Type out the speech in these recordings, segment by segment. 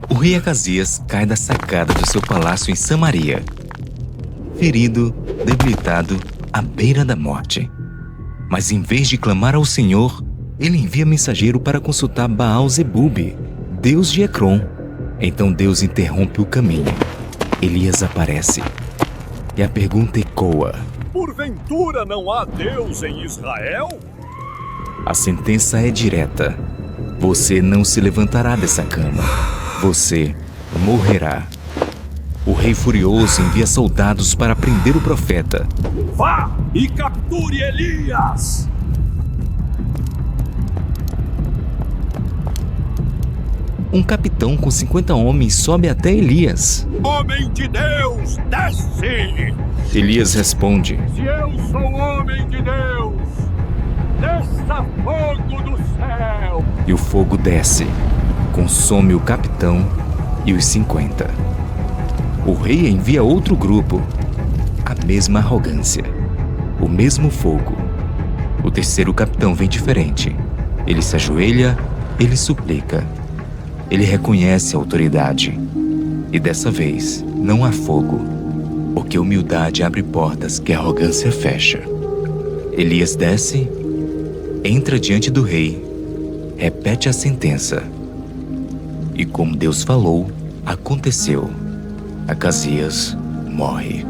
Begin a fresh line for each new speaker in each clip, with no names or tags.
O rei Acasias cai da sacada do seu palácio em Samaria, ferido, debilitado, à beira da morte. Mas em vez de clamar ao Senhor, ele envia mensageiro para consultar Baal-zebub, deus de Ecrom. Então Deus interrompe o caminho. Elias aparece. E a pergunta ecoa:
porventura não há Deus em Israel?
A sentença é direta. Você não se levantará dessa cama. Você morrerá. O rei furioso envia soldados para prender o profeta.
Vá e capture Elias!
Um capitão com 50 homens sobe até Elias.
Homem de Deus, desce!
Elias responde:
Se eu sou homem de Deus, desça fogo do céu!
E o fogo desce, consome o capitão e os 50. O rei envia outro grupo. A mesma arrogância, o mesmo fogo. O terceiro capitão vem diferente. Ele se ajoelha, ele suplica. Ele reconhece a autoridade. E dessa vez, não há fogo, porque humildade abre portas que a arrogância fecha. Elias desce, entra diante do rei, repete a sentença. E como Deus falou, aconteceu. Acasias morre.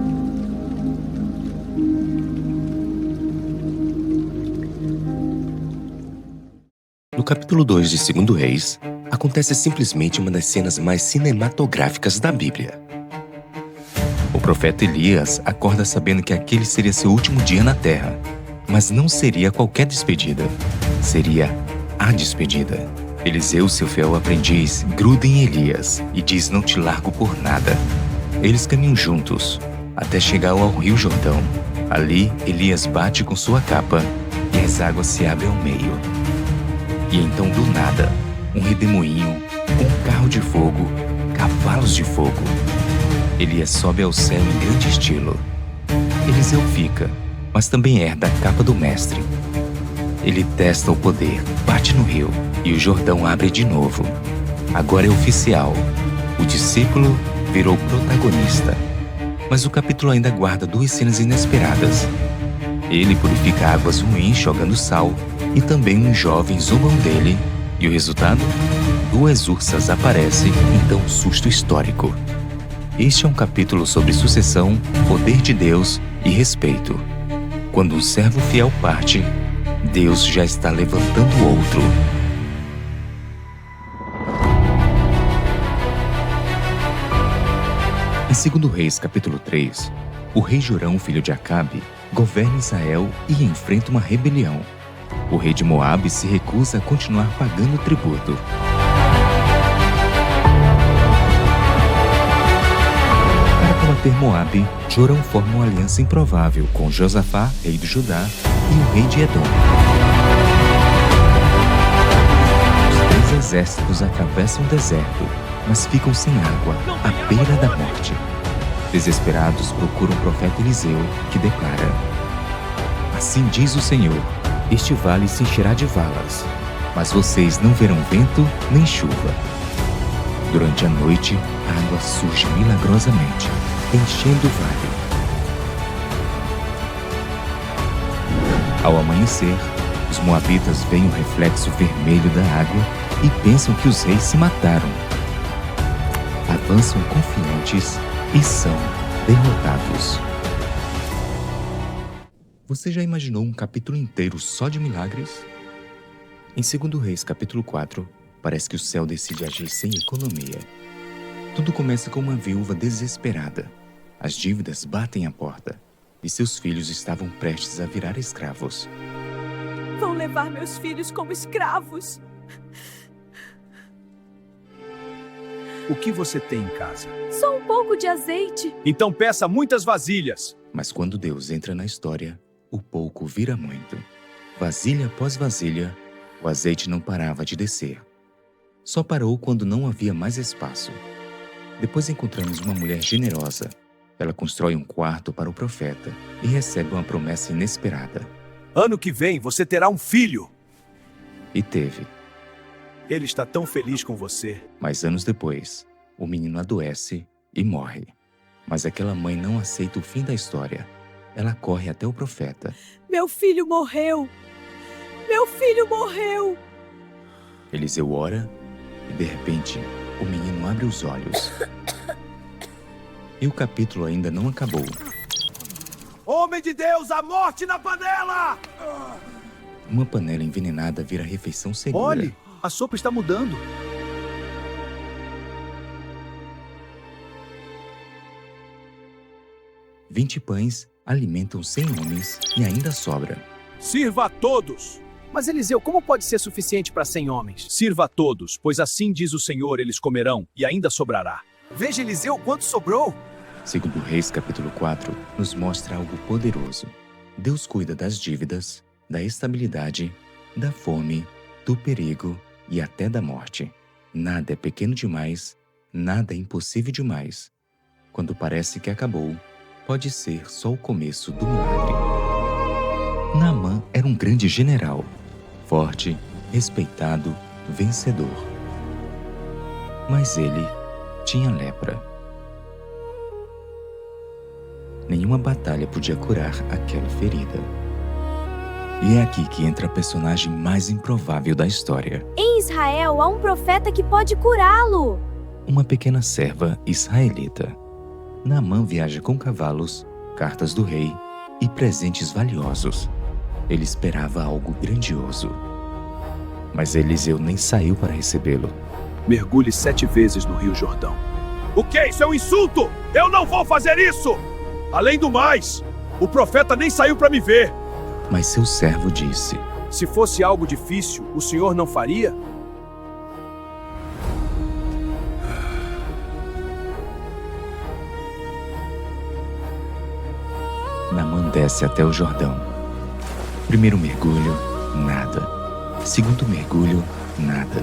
No capítulo 2 de 2 Reis, acontece simplesmente uma das cenas mais cinematográficas da Bíblia. O profeta Elias acorda sabendo que aquele seria seu último dia na terra, mas não seria qualquer despedida, seria a despedida. Eliseu, seu fiel aprendiz, gruda em Elias e diz: não te largo por nada. Eles caminham juntos, até chegar ao rio Jordão. Ali, Elias bate com sua capa e as águas se abrem ao meio. E então, do nada, um redemoinho, um carro de fogo, cavalos de fogo. Elias sobe ao céu em grande estilo. Eliseu fica, mas também herda a capa do mestre. Ele testa o poder, bate no rio, e o Jordão abre de novo. Agora é oficial. O discípulo virou protagonista. Mas o capítulo ainda guarda duas cenas inesperadas. Ele purifica águas ruins jogando sal, e também uns jovens zombam dele. E o resultado? Duas ursas aparecem, então um susto histórico. Este é um capítulo sobre sucessão, poder de Deus e respeito. Quando um servo fiel parte, Deus já está levantando outro. Em 2 Reis, capítulo 3, o rei Jorão, filho de Acabe, governa Israel e enfrenta uma rebelião. O rei de Moabe se recusa a continuar pagando tributo. Para combater Moabe, Jorão forma uma aliança improvável com Josafá, rei de Judá, e o rei de Edom. Os três exércitos atravessam o deserto, mas ficam sem água, à beira da morte. Desesperados, procuram o profeta Eliseu, que declara: assim diz o Senhor, este vale se encherá de valas, mas vocês não verão vento nem chuva. Durante a noite, a água surge milagrosamente, enchendo o vale. Ao amanhecer, os moabitas veem o reflexo vermelho da água e pensam que os reis se mataram. Avançam confiantes e são derrotados. Você já imaginou um capítulo inteiro só de milagres? Em 2 Reis, capítulo 4, parece que o céu decide agir sem economia. Tudo começa com uma viúva desesperada. As dívidas batem à porta e seus filhos estavam prestes a virar escravos.
Vão levar meus filhos como escravos.
O que você tem em casa?
Só um pouco de azeite.
Então peça muitas vasilhas.
Mas quando Deus entra na história, o pouco vira muito. Vasilha após vasilha, o azeite não parava de descer. Só parou quando não havia mais espaço. Depois encontramos uma mulher generosa. Ela constrói um quarto para o profeta e recebe uma promessa inesperada.
Ano que vem você terá um filho.
E teve.
Ele está tão feliz com você.
Mas anos depois, o menino adoece e morre. Mas aquela mãe não aceita o fim da história. Ela corre até o profeta.
Meu filho morreu! Meu filho morreu!
Eliseu ora e, de repente, o menino abre os olhos. E o capítulo ainda não acabou.
Homem de Deus, a morte na panela!
Uma panela envenenada vira refeição segura.
Olhe, a sopa está mudando.
"20 pães alimentam 100 homens e ainda sobra."
Sirva a todos! Mas Eliseu, como pode ser suficiente para 100 homens? Sirva a todos, pois assim diz o Senhor, eles comerão e ainda sobrará. Veja, Eliseu, quanto sobrou!
Segundo Reis, capítulo 4, nos mostra algo poderoso. Deus cuida das dívidas, da estabilidade, da fome, do perigo e até da morte. Nada é pequeno demais, nada é impossível demais. Quando parece que acabou, pode ser só o começo do milagre. Naamã era um grande general, forte, respeitado, vencedor. Mas ele tinha lepra. Nenhuma batalha podia curar aquela ferida. E é aqui que entra a personagem mais improvável da história.
Em Israel há um profeta que pode curá-lo.
Uma pequena serva israelita. Naamã viaja com cavalos, cartas do rei e presentes valiosos. Ele esperava algo grandioso. Mas Eliseu nem saiu para recebê-lo.
Mergulhe 7 vezes no Rio Jordão. O que? Isso é um insulto! Eu não vou fazer isso! Além do mais, o profeta nem saiu para me ver.
Mas seu servo disse:
Se fosse algo difícil, o senhor não faria?
Naamã desce até o Jordão. Primeiro mergulho, nada. Segundo mergulho, nada.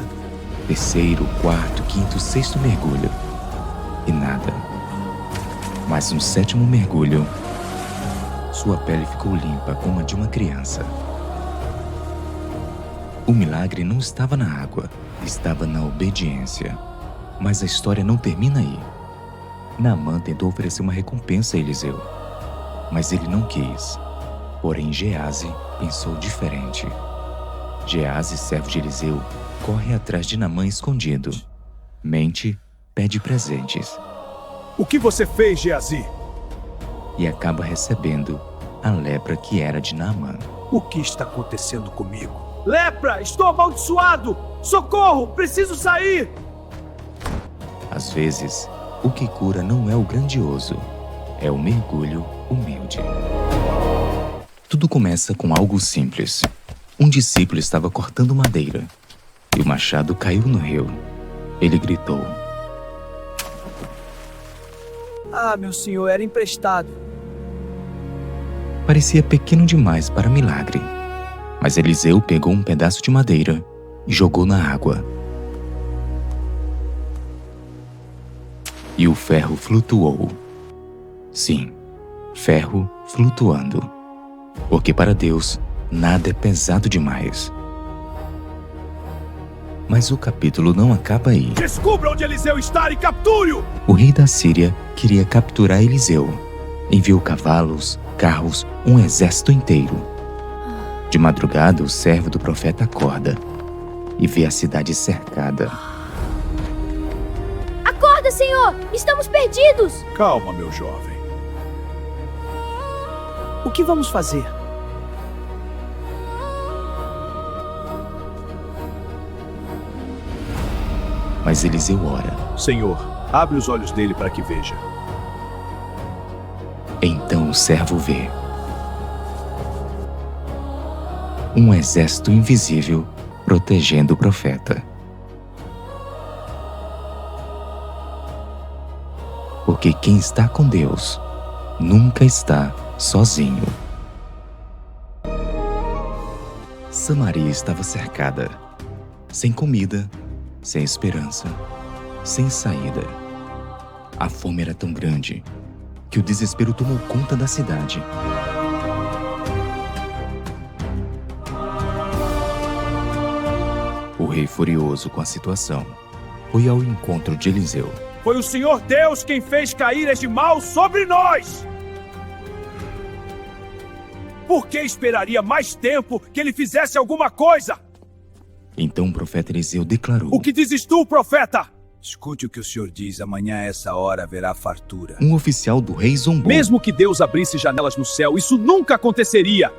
Terceiro, quarto, quinto, sexto mergulho. E nada. Mas no 7º mergulho, sua pele ficou limpa como a de uma criança. O milagre não estava na água, estava na obediência. Mas a história não termina aí. Naamã tentou oferecer uma recompensa a Eliseu, mas ele não quis. Porém, Geazi pensou diferente. Geazi, servo de Eliseu, corre atrás de Naamã escondido. Mente, pede presentes.
O que você fez, Geazi?
E acaba recebendo a lepra que era de Naamã.
O que está acontecendo comigo? Lepra! Estou amaldiçoado! Socorro! Preciso sair!
Às vezes, o que cura não é o grandioso, é o mergulho humilde. Tudo começa com algo simples. Um discípulo estava cortando madeira e o machado caiu no rio. Ele gritou:
Ah, meu senhor, era emprestado.
Parecia pequeno demais para milagre. Mas Eliseu pegou um pedaço de madeira e jogou na água. E o ferro flutuou. Sim, ferro flutuando. Porque para Deus, nada é pesado demais. Mas o capítulo não acaba aí.
Descubra onde Eliseu está e capture-o!
O rei da Síria queria capturar Eliseu. Enviou cavalos, carros, um exército inteiro. De madrugada, o servo do profeta acorda e vê a cidade cercada.
Acorda, Senhor! Estamos perdidos!
Calma, meu jovem.
O que vamos fazer?
Mas Eliseu ora.
Senhor, abre os olhos dele para que veja.
Então o servo vê um exército invisível protegendo o profeta. Porque quem está com Deus nunca está sozinho. Samaria estava cercada, sem comida, sem esperança, sem saída. A fome era tão grande que o desespero tomou conta da cidade. O rei, furioso com a situação, foi ao encontro de Eliseu.
Foi o Senhor Deus quem fez cair este mal sobre nós! Por que esperaria mais tempo que ele fizesse alguma coisa?
Então o profeta Eliseu declarou:
O que dizes tu, profeta? Escute o que o senhor diz, amanhã a essa hora haverá fartura.
Um oficial do rei zombou.
Mesmo que Deus abrisse janelas no céu, isso nunca aconteceria!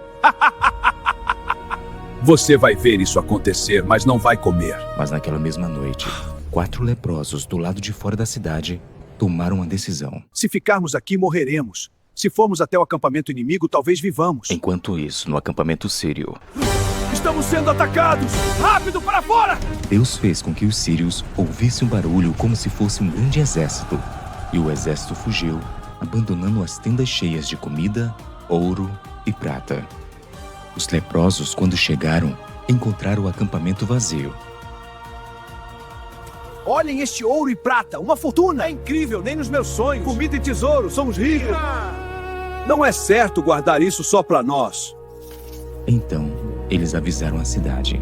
Você vai ver isso acontecer, mas não vai comer.
Mas naquela mesma noite, 4 leprosos do lado de fora da cidade tomaram uma decisão.
Se ficarmos aqui, morreremos. Se formos até o acampamento inimigo, talvez vivamos.
Enquanto isso, no acampamento sírio,
Estamos sendo atacados! Rápido, para fora!
Deus fez com que os sírios ouvissem um barulho como se fosse um grande exército. E o exército fugiu, abandonando as tendas cheias de comida, ouro e prata. Os leprosos, quando chegaram, encontraram o acampamento vazio.
Olhem este ouro e prata, uma fortuna! É incrível, nem nos meus sonhos. Comida e tesouro, somos ricos. Não é certo guardar isso só para nós.
Então, eles avisaram a cidade.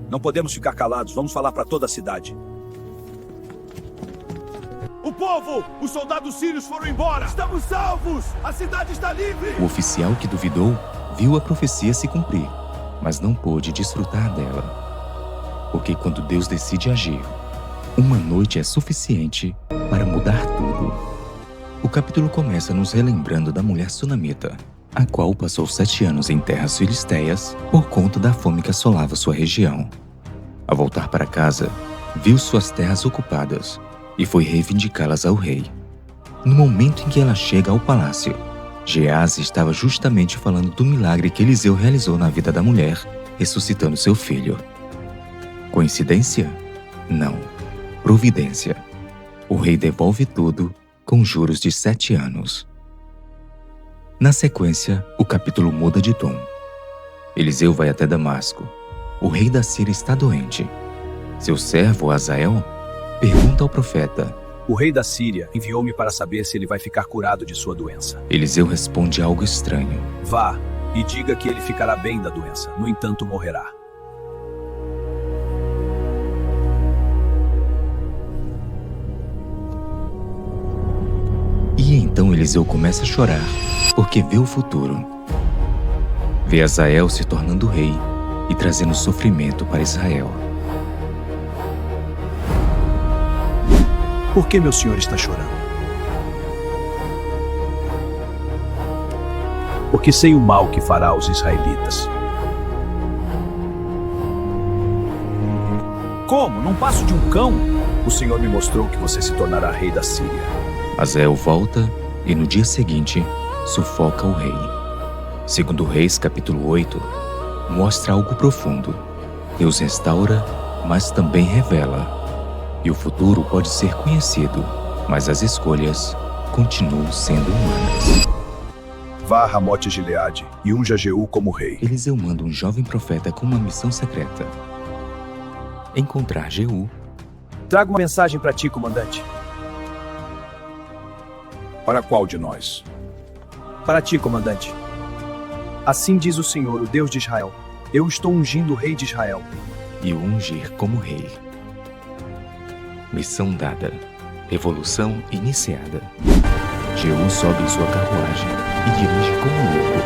Não podemos ficar calados, vamos falar para toda a cidade. O povo! Os soldados sírios foram embora! Estamos salvos! A cidade está livre!
O oficial que duvidou viu a profecia se cumprir, mas não pôde desfrutar dela. Porque quando Deus decide agir, uma noite é suficiente para mudar tudo. O capítulo começa nos relembrando da mulher sunamita, a qual passou 7 anos em terras filisteias por conta da fome que assolava sua região. Ao voltar para casa, viu suas terras ocupadas e foi reivindicá-las ao rei. No momento em que ela chega ao palácio, Geazi estava justamente falando do milagre que Eliseu realizou na vida da mulher, ressuscitando seu filho. Coincidência? Não. Providência. O rei devolve tudo com juros de 7 anos. Na sequência, o capítulo muda de tom. Eliseu vai até Damasco. O rei da Síria está doente. Seu servo, Azael, pergunta ao profeta:
O rei da Síria enviou-me para saber se ele vai ficar curado de sua doença.
Eliseu responde algo estranho.
Vá e diga que ele ficará bem da doença, no entanto morrerá.
E então Eliseu começa a chorar, porque vê o futuro. Vê Azael se tornando rei e trazendo sofrimento para Israel.
Por que meu senhor está chorando? Porque sei o mal que fará aos israelitas. Como? Num passo de um cão? O senhor me mostrou que você se tornará rei da Síria.
Azael volta e no dia seguinte sufoca o rei. Segundo Reis, capítulo 8, mostra algo profundo. Deus restaura, mas também revela. E o futuro pode ser conhecido, mas as escolhas continuam sendo humanas.
Vá a Ramote Gileade e unja Jeú como rei.
Eliseu manda um jovem profeta com uma missão secreta: encontrar Jeú.
Traga uma mensagem para ti, comandante. Para qual de nós? Para ti, comandante. Assim diz o Senhor, o Deus de Israel: eu estou ungindo o rei de Israel.
E o ungir como rei. Missão dada. Revolução iniciada. Jeú sobe em sua carruagem e dirige como louco.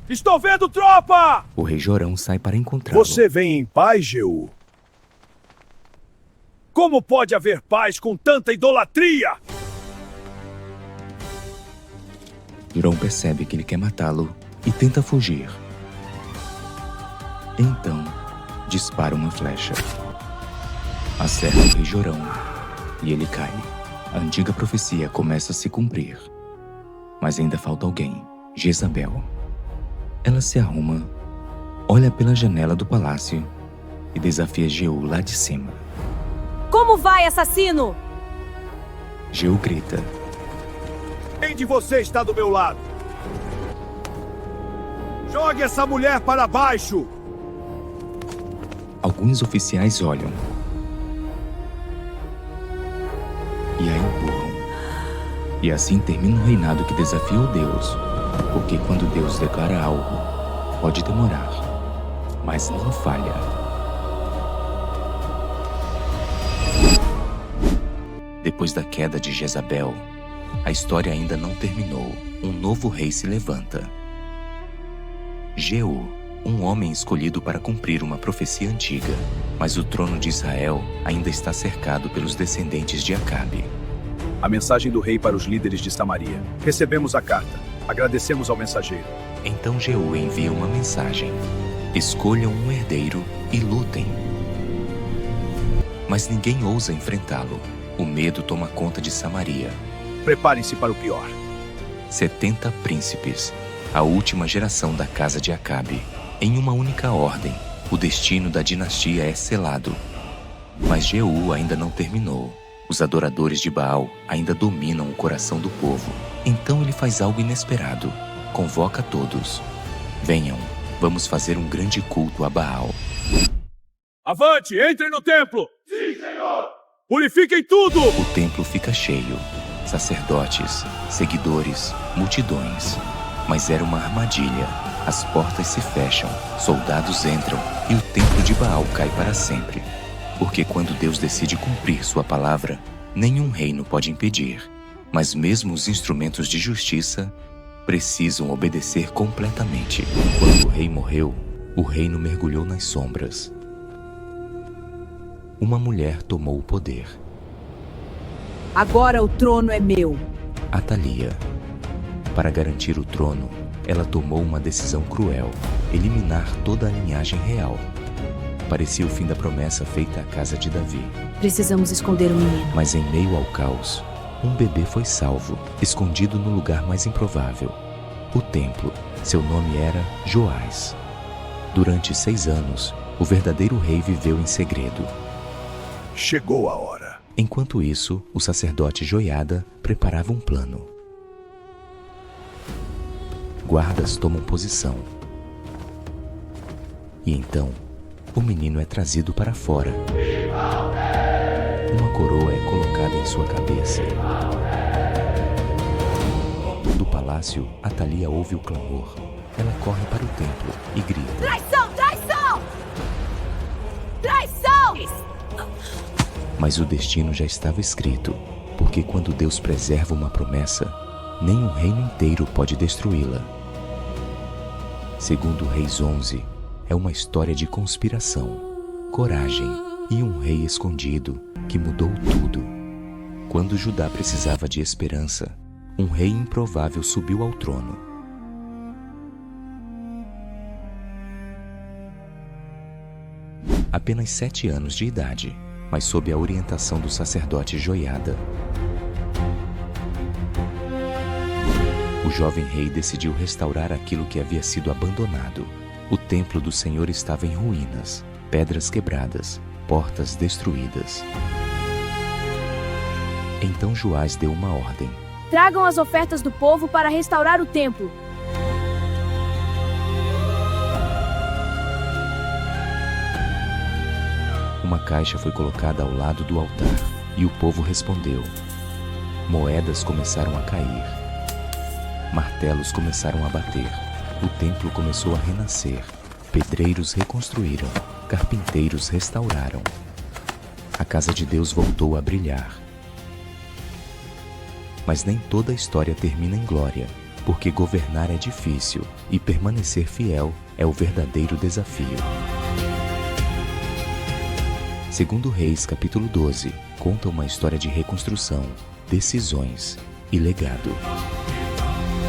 Estou vendo tropa!
O rei Jorão sai para encontrá-lo.
Você vem em paz, Jeú? Como pode haver paz com tanta idolatria?
Jorão percebe que ele quer matá-lo e tenta fugir. Então, dispara uma flecha. Acerta o rei Jorão e ele cai. A antiga profecia começa a se cumprir. Mas ainda falta alguém, Jezabel. Ela se arruma, olha pela janela do palácio e desafia Jeú lá de cima.
Como vai, assassino?
Jeú grita:
Quem de você está do meu lado? Jogue essa mulher para baixo!
Alguns oficiais olham e a empurram. E assim termina um reinado que desafiou Deus, porque quando Deus declara algo, pode demorar, mas não falha. Depois da queda de Jezabel, a história ainda não terminou. Um novo rei se levanta. Jeú, um homem escolhido para cumprir uma profecia antiga, mas o trono de Israel ainda está cercado pelos descendentes de Acabe.
A mensagem do rei para os líderes de Samaria. Recebemos a carta. Agradecemos ao mensageiro.
Então Jeú envia uma mensagem: escolham um herdeiro e lutem. Mas ninguém ousa enfrentá-lo. O medo toma conta de Samaria.
Preparem-se para o pior.
70 príncipes, a última geração da casa de Acabe. Em uma única ordem, o destino da dinastia é selado. Mas Jeú ainda não terminou. Os adoradores de Baal ainda dominam o coração do povo. Então ele faz algo inesperado. Convoca todos. Venham, vamos fazer um grande culto a Baal.
Avante, entrem no templo! Sim, Senhor! Purifiquem tudo!
O templo fica cheio. Sacerdotes, seguidores, multidões. Mas era uma armadilha. As portas se fecham, soldados entram e o templo de Baal cai para sempre. Porque quando Deus decide cumprir sua palavra, nenhum reino pode impedir. Mas mesmo os instrumentos de justiça precisam obedecer completamente. Quando o rei morreu, o reino mergulhou nas sombras. Uma mulher tomou o poder.
Agora o trono é meu.
Atalia. Para garantir o trono, ela tomou uma decisão cruel: eliminar toda a linhagem real. Parecia o fim da promessa feita à casa de Davi.
Precisamos esconder o menino.
Mas em meio ao caos, um bebê foi salvo, escondido no lugar mais improvável: o templo. Seu nome era Joás. Durante 6 anos, o verdadeiro rei viveu em segredo.
Chegou a hora.
Enquanto isso, o sacerdote Joiada preparava um plano. Guardas tomam posição. E então, o menino é trazido para fora. Uma coroa é colocada em sua cabeça. Do palácio, Atalia ouve o clamor. Ela corre para o templo e grita:
Traição! Traição! Traição!
Mas o destino já estava escrito, porque quando Deus preserva uma promessa, nenhum reino inteiro pode destruí-la. Segundo Reis 11, é uma história de conspiração, coragem e um rei escondido que mudou tudo. Quando Judá precisava de esperança, um rei improvável subiu ao trono. Apenas 7 anos de idade, mas sob a orientação do sacerdote Joiada. O jovem rei decidiu restaurar aquilo que havia sido abandonado. O templo do Senhor estava em ruínas, pedras quebradas, portas destruídas. Então Joás deu uma ordem:
Tragam as ofertas do povo para restaurar o templo.
Uma caixa foi colocada ao lado do altar, e o povo respondeu. Moedas começaram a cair. Martelos começaram a bater. O templo começou a renascer. Pedreiros reconstruíram. Carpinteiros restauraram. A casa de Deus voltou a brilhar. Mas nem toda a história termina em glória, porque governar é difícil e permanecer fiel é o verdadeiro desafio. Segundo Reis, capítulo 12, conta uma história de reconstrução, decisões e legado.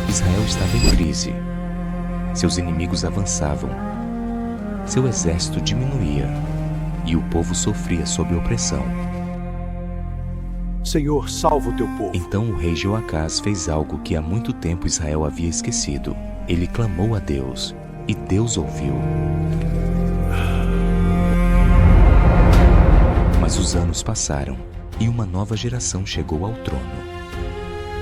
Israel estava em crise. Seus inimigos avançavam. Seu exército diminuía e o povo sofria sob opressão.
Senhor, salva o teu povo.
Então o rei Joacás fez algo que há muito tempo Israel havia esquecido. Ele clamou a Deus e Deus ouviu. Mas os anos passaram e uma nova geração chegou ao trono.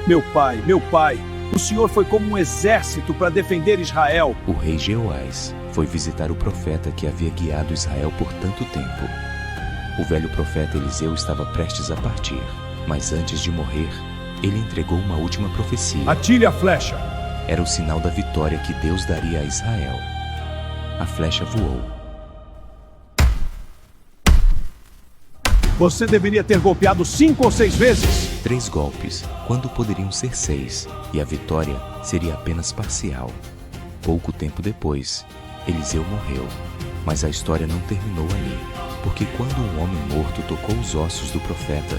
Meu pai, o Senhor foi como um exército para defender Israel.
O rei Jeoás foi visitar o profeta que havia guiado Israel por tanto tempo. O velho profeta Eliseu estava prestes a partir, mas antes de morrer, ele entregou uma última profecia.
Atire a flecha.
Era o sinal da vitória que Deus daria a Israel. A flecha voou,
Você deveria ter golpeado 5 ou 6 vezes.
3 golpes, quando poderiam ser 6, e a vitória seria apenas parcial. Pouco tempo depois, Eliseu morreu, mas a história não terminou ali, porque quando um homem morto tocou os ossos do profeta,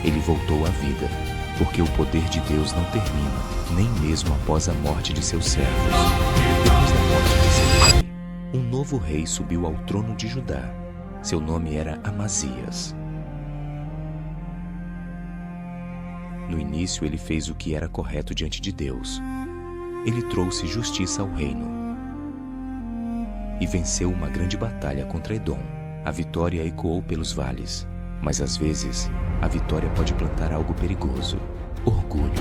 ele voltou à vida, porque o poder de Deus não termina, nem mesmo após a morte de seus servos. Depois da morte de seu rei, um novo rei subiu ao trono de Judá. Seu nome era Amazias. No início, ele fez o que era correto diante de Deus. Ele trouxe justiça ao reino e venceu uma grande batalha contra Edom. A vitória ecoou pelos vales, mas às vezes, a vitória pode plantar algo perigoso: orgulho.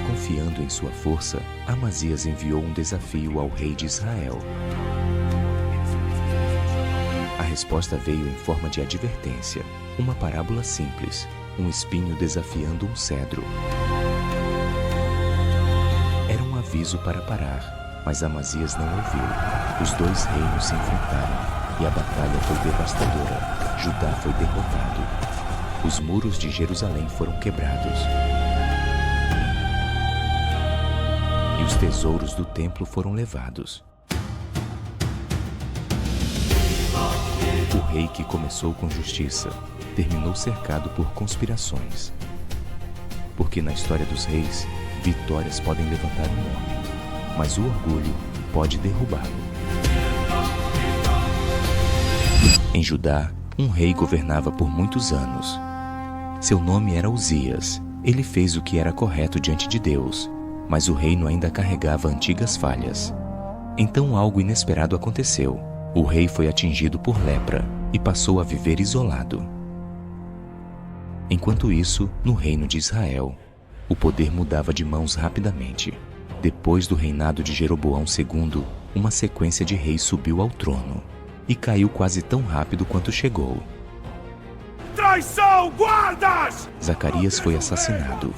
Confiando em sua força, Amazias enviou um desafio ao rei de Israel. A resposta veio em forma de advertência, uma parábola simples, um espinho desafiando um cedro. Era um aviso para parar, mas Amazias não ouviu. Os 2 reinos se enfrentaram e a batalha foi devastadora. Judá foi derrotado. Os muros de Jerusalém foram quebrados. E os tesouros do templo foram levados. O rei que começou com justiça terminou cercado por conspirações. Porque na história dos reis, vitórias podem levantar um homem, mas o orgulho pode derrubá-lo. Em Judá, um rei governava por muitos anos. Seu nome era Uzias. Ele fez o que era correto diante de Deus, mas o reino ainda carregava antigas falhas. Então algo inesperado aconteceu. O rei foi atingido por lepra e passou a viver isolado. Enquanto isso, no reino de Israel, o poder mudava de mãos rapidamente. Depois do reinado de Jeroboão II, uma sequência de reis subiu ao trono e caiu quase tão rápido quanto chegou.
Traição, guardas!
Zacarias foi assassinado.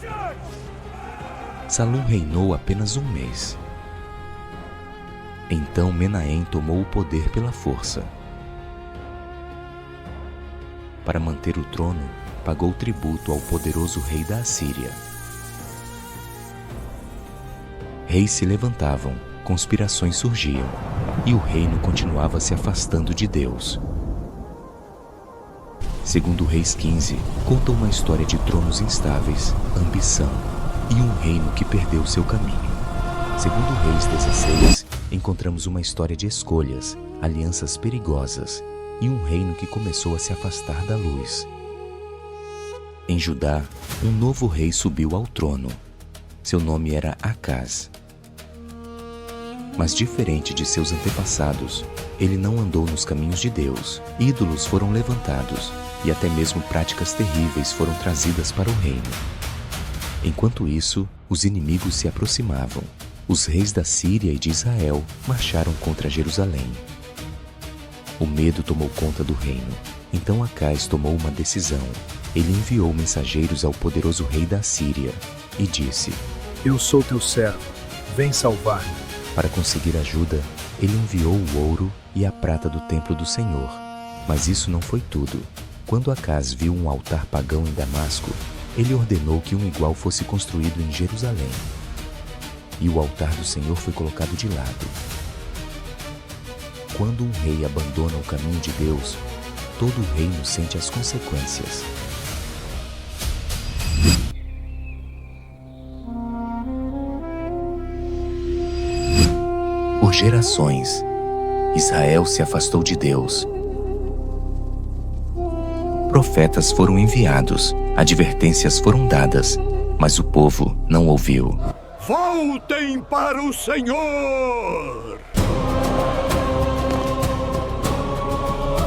Salum reinou apenas 1 mês. Então Menahem tomou o poder pela força. Para manter o trono, pagou tributo ao poderoso rei da Assíria. Reis se levantavam, conspirações surgiam, e o reino continuava se afastando de Deus. Segundo Reis 15, conta uma história de tronos instáveis, ambição e um reino que perdeu seu caminho. Segundo Reis 16, encontramos uma história de escolhas, alianças perigosas e um reino que começou a se afastar da luz. Em Judá, um novo rei subiu ao trono. Seu nome era Acaz. Mas diferente de seus antepassados, ele não andou nos caminhos de Deus. Ídolos foram levantados e até mesmo práticas terríveis foram trazidas para o reino. Enquanto isso, os inimigos se aproximavam. Os reis da Síria e de Israel marcharam contra Jerusalém. O medo tomou conta do reino. Então Acaz tomou uma decisão. Ele enviou mensageiros ao poderoso rei da Síria e disse:
Eu sou teu servo, vem salvar-me.
Para conseguir ajuda, ele enviou o ouro e a prata do templo do Senhor. Mas isso não foi tudo. Quando Acaz viu um altar pagão em Damasco, ele ordenou que um igual fosse construído em Jerusalém. E o altar do Senhor foi colocado de lado. Quando um rei abandona o caminho de Deus, todo o reino sente as consequências. Por gerações, Israel se afastou de Deus. Profetas foram enviados, advertências foram dadas, mas o povo não ouviu.
Voltem para o Senhor!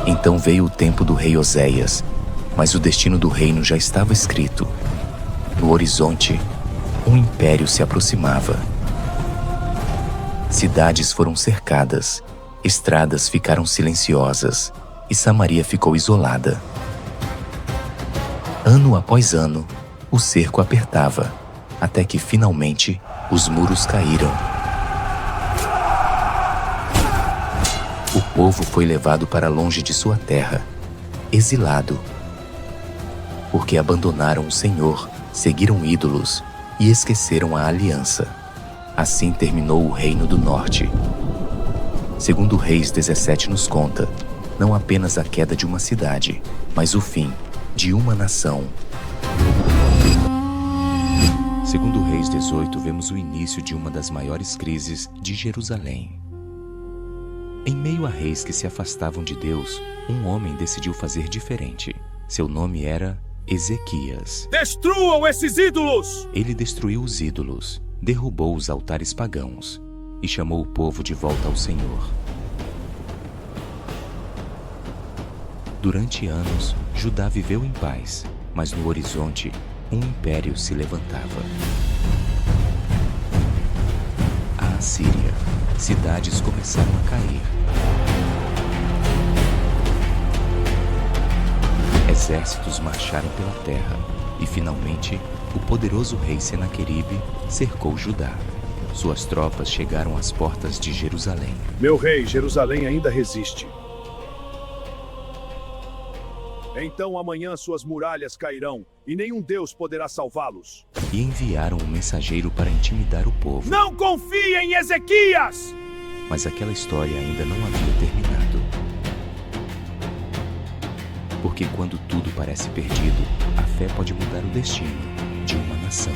Então veio o tempo do rei Oséias, mas o destino do reino já estava escrito. No horizonte, um império se aproximava. Cidades foram cercadas, estradas ficaram silenciosas e Samaria ficou isolada. Ano após ano, o cerco apertava, até que finalmente os muros caíram. O povo foi levado para longe de sua terra, exilado, porque abandonaram o Senhor, seguiram ídolos e esqueceram a aliança. Assim terminou o reino do norte. Segundo Reis 17 nos conta, não apenas a queda de uma cidade, mas o fim de uma nação. Segundo Reis 18, vemos o início de uma das maiores crises de Jerusalém. Em meio a reis que se afastavam de Deus, um homem decidiu fazer diferente. Seu nome era Ezequias.
Destruam esses ídolos!
Ele destruiu os ídolos, derrubou os altares pagãos e chamou o povo de volta ao Senhor. Durante anos, Judá viveu em paz, mas no horizonte, um império se levantava. A Assíria. Cidades começaram a cair. Exércitos marcharam pela terra e, finalmente, o poderoso rei Senaqueribe cercou Judá. Suas tropas chegaram às portas de Jerusalém.
Meu rei, Jerusalém ainda resiste. Então amanhã suas muralhas cairão e nenhum Deus poderá salvá-los.
E enviaram um mensageiro para intimidar o povo.
Não confie em Ezequias!
Mas aquela história ainda não havia terminado. Porque quando tudo parece perdido, a fé pode mudar o destino de uma nação.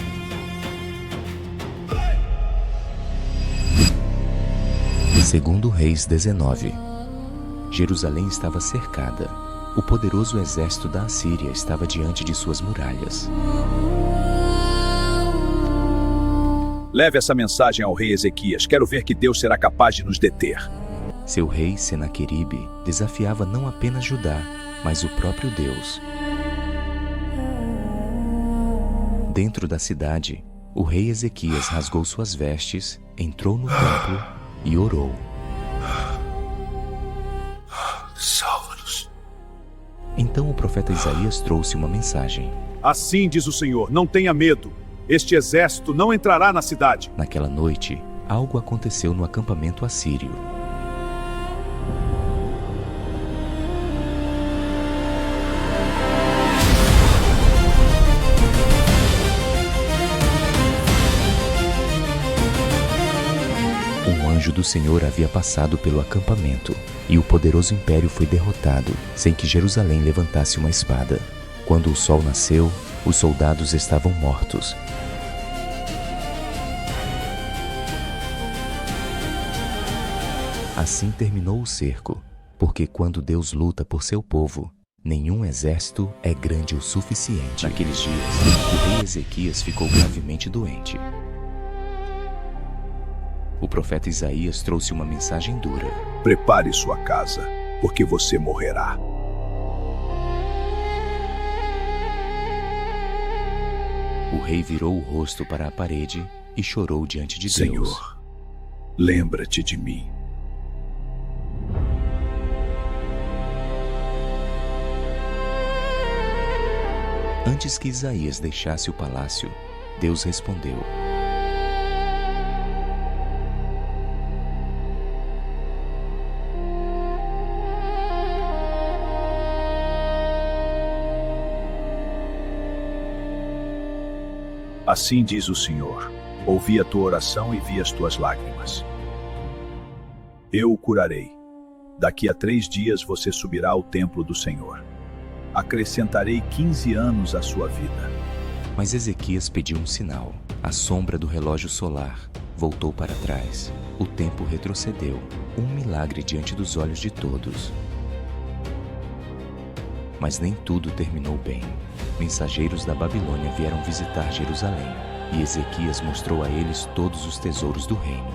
Segundo Reis 19. Jerusalém estava cercada. O poderoso exército da Assíria estava diante de suas muralhas.
Leve essa mensagem ao rei Ezequias. Quero ver que Deus será capaz de nos deter.
Seu rei Senaqueribe desafiava não apenas Judá, mas o próprio Deus. Dentro da cidade, o rei Ezequias rasgou suas vestes, entrou no templo e orou.
Salva-nos.
Então o profeta Isaías trouxe uma mensagem.
Assim diz o Senhor, não tenha medo. Este exército não entrará na cidade.
Naquela noite, algo aconteceu no acampamento assírio. Um anjo do Senhor havia passado pelo acampamento, e o poderoso império foi derrotado, sem que Jerusalém levantasse uma espada. Quando o sol nasceu, os soldados estavam mortos. Assim terminou o cerco, porque quando Deus luta por seu povo, nenhum exército é grande o suficiente. Naqueles dias, o rei Ezequias ficou gravemente doente. O profeta Isaías trouxe uma mensagem dura.
Prepare sua casa, porque você morrerá.
O rei virou o rosto para a parede e chorou diante de Deus.
Senhor, lembra-te de mim.
Antes que Isaías deixasse o palácio, Deus respondeu.
Assim diz o Senhor, ouvi a tua oração e vi as tuas lágrimas. Eu o curarei. Daqui a 3 dias você subirá ao templo do Senhor. Acrescentarei 15 anos à sua vida.
Mas Ezequias pediu um sinal. A sombra do relógio solar voltou para trás. O tempo retrocedeu. Um milagre diante dos olhos de todos. Mas nem tudo terminou bem. Mensageiros da Babilônia vieram visitar Jerusalém, e Ezequias mostrou a eles todos os tesouros do reino.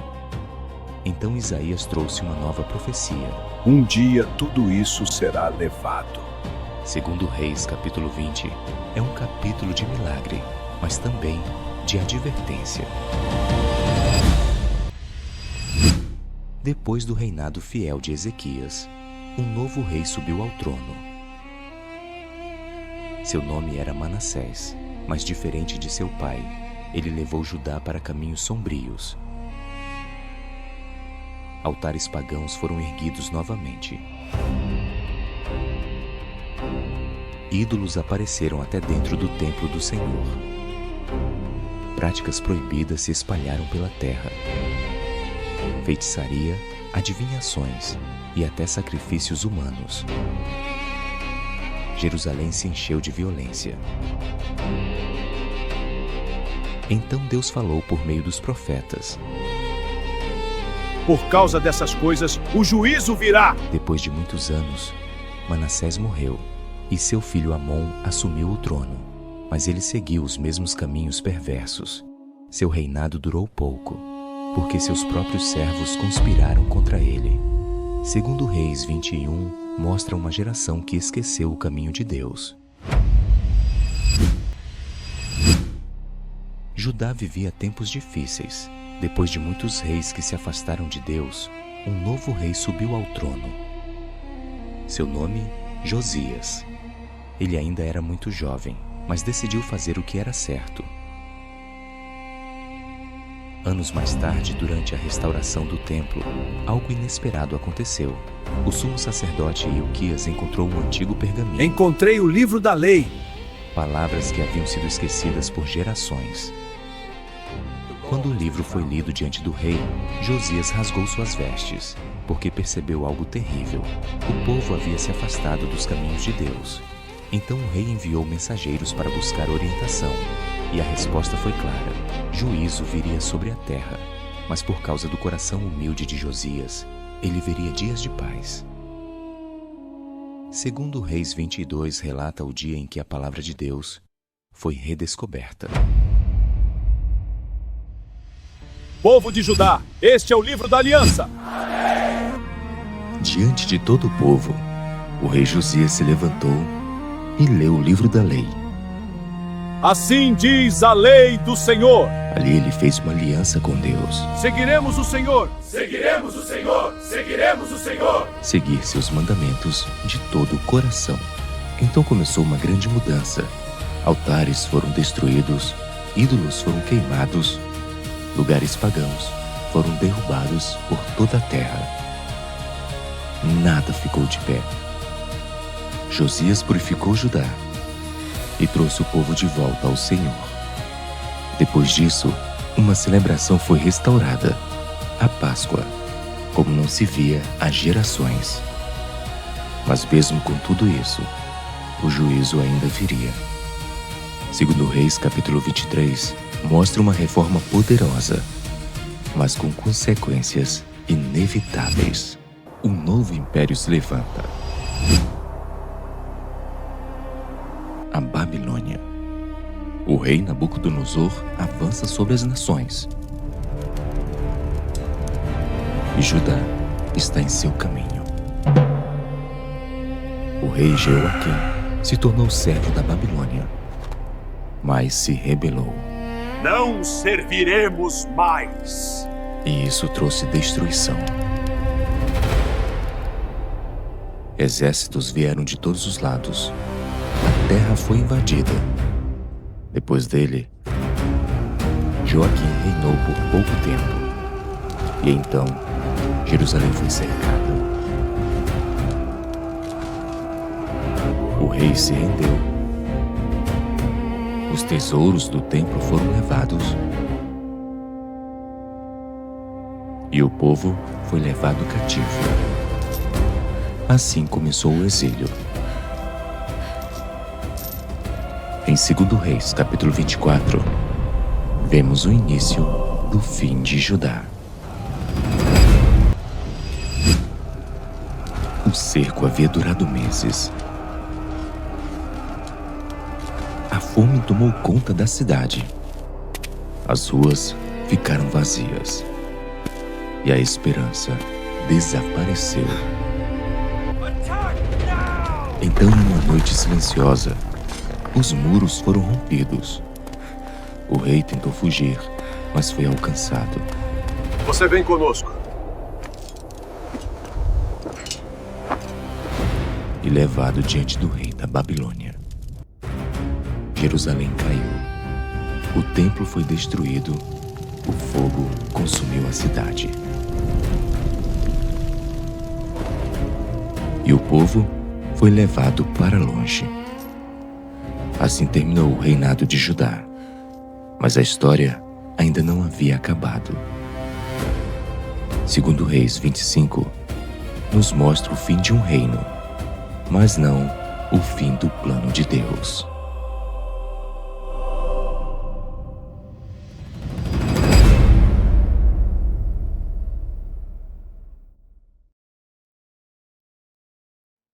Então Isaías trouxe uma nova profecia.
Um dia tudo isso será levado.
Segundo Reis, capítulo 20, é um capítulo de milagre, mas também de advertência. Depois do reinado fiel de Ezequias, um novo rei subiu ao trono. Seu nome era Manassés, mas diferente de seu pai, ele levou Judá para caminhos sombrios. altares pagãos foram erguidos novamente. Ídolos apareceram até dentro do templo do Senhor. Práticas proibidas se espalharam pela terra. Feitiçaria, adivinhações e até sacrifícios humanos. Jerusalém se encheu de violência. Então Deus falou por meio dos profetas.
Por causa dessas coisas, o juízo virá.
Depois de muitos anos, Manassés morreu e seu filho Amon assumiu o trono, mas ele seguiu os mesmos caminhos perversos. Seu reinado durou pouco, porque seus próprios servos conspiraram contra ele. Segundo Reis 21, mostra uma geração que esqueceu o caminho de Deus. Judá vivia tempos difíceis. Depois de muitos reis que se afastaram de Deus, um novo rei subiu ao trono. Seu nome, Josias. Ele ainda era muito jovem, mas decidiu fazer o que era certo. Anos mais tarde, durante a restauração do templo, algo inesperado aconteceu. O sumo sacerdote Hilquias encontrou um antigo pergaminho.
Encontrei o livro da lei.
Palavras que haviam sido esquecidas por gerações. Quando o livro foi lido diante do rei, Josias rasgou suas vestes, porque percebeu algo terrível. O povo havia se afastado dos caminhos de Deus. Então o rei enviou mensageiros para buscar orientação, e a resposta foi clara: juízo viria sobre a terra, mas por causa do coração humilde de Josias, ele veria dias de paz. Segundo Reis 22 relata o dia em que a palavra de Deus foi redescoberta.
Povo de Judá, este é o livro da aliança.
Diante de todo o povo, o rei Josias se levantou e leu o livro da lei.
Assim diz a lei do Senhor.
Ali ele fez uma aliança com Deus.
Seguiremos o Senhor.
Seguiremos o Senhor! Seguiremos o Senhor!
Seguir seus mandamentos de todo o coração. Então começou uma grande mudança. Altares foram destruídos, ídolos foram queimados, lugares pagãos foram derrubados por toda a terra. Nada ficou de pé. Josias purificou Judá e trouxe o povo de volta ao Senhor. Depois disso, uma celebração foi restaurada, a Páscoa, como não se via há gerações. Mas mesmo com tudo isso, o juízo ainda viria. Segundo Reis capítulo 23, mostra uma reforma poderosa, mas com consequências inevitáveis. Um novo império se levanta. A Babilônia. O rei Nabucodonosor avança sobre as nações. E Judá está em seu caminho. O rei Jeoaquim se tornou servo da Babilônia, mas se rebelou.
Não serviremos mais!
E isso trouxe destruição. Exércitos vieram de todos os lados. A terra foi invadida. Depois dele, Joaquim reinou por pouco tempo. E então, Jerusalém foi cercada. O rei se rendeu. Os tesouros do templo foram levados. E o povo foi levado cativo. Assim começou o exílio. Em 2 Reis, capítulo 24, vemos o início do fim de Judá. O cerco havia durado meses. A fome tomou conta da cidade. As ruas ficaram vazias. E a esperança desapareceu. Então, numa noite silenciosa, os muros foram rompidos. O rei tentou fugir, mas foi alcançado.
Você vem conosco.
E levado diante do rei da Babilônia. Jerusalém caiu. O templo foi destruído. O fogo consumiu a cidade. e o povo foi levado para longe. Assim terminou o reinado de Judá. Mas a história ainda não havia acabado. Segundo Reis 25, nos mostra o fim de um reino, mas não o fim do plano de Deus.